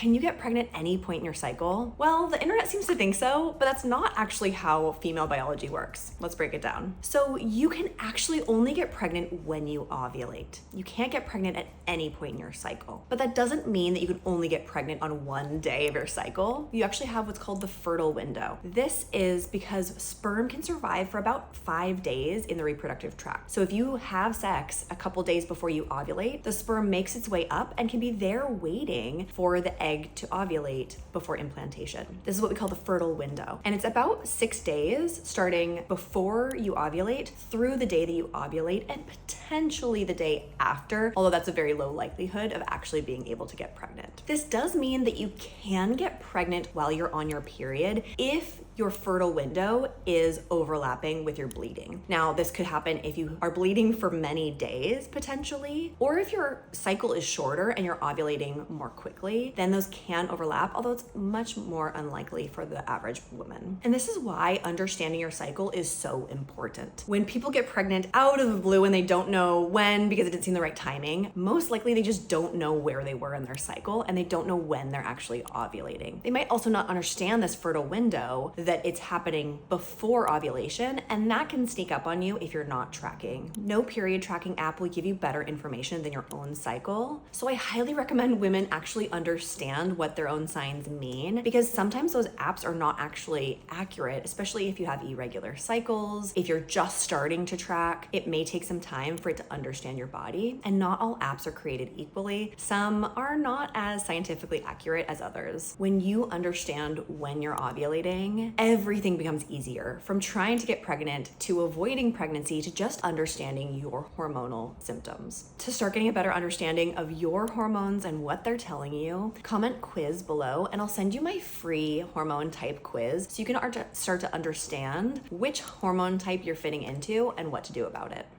Can you get pregnant any point in your cycle? Well, the internet seems to think so, but that's not actually how female biology works. Let's break it down. So you can actually only get pregnant when you ovulate. You can't get pregnant at any point in your cycle. But that doesn't mean that you can only get pregnant on one day of your cycle. You actually have what's called the fertile window. This is because sperm can survive for about 5 days in the reproductive tract. So if you have sex a couple days before you ovulate, the sperm makes its way up and can be there waiting for the egg to ovulate before implantation. This is what we call the fertile window. And it's about 6 days starting before you ovulate through the day that you ovulate and potentially the day after, although that's a very low likelihood of actually being able to get pregnant. This does mean that you can get pregnant while you're on your period if your fertile window is overlapping with your bleeding. Now, this could happen if you are bleeding for many days potentially, or if your cycle is shorter and you're ovulating more quickly, then those can overlap, although it's much more unlikely for the average woman. And this is why understanding your cycle is so important. When people get pregnant out of the blue and they don't know when because it didn't seem the right timing, most likely they just don't know where they were in their cycle and they don't know when they're actually ovulating. They might also not understand this fertile window, that it's happening before ovulation, and that can sneak up on you if you're not tracking. No period tracking app will give you better information than your own cycle. So I highly recommend women actually understand what their own signs mean, because sometimes those apps are not actually accurate, especially if you have irregular cycles. If you're just starting to track, it may take some time for it to understand your body, and not all apps are created equally. Some are not as scientifically accurate as others. When you understand when you're ovulating, everything becomes easier, from trying to get pregnant to avoiding pregnancy to just understanding your hormonal symptoms. To start getting a better understanding of your hormones and what they're telling you, comment quiz below and I'll send you my free hormone type quiz so you can start to understand which hormone type you're fitting into and what to do about it.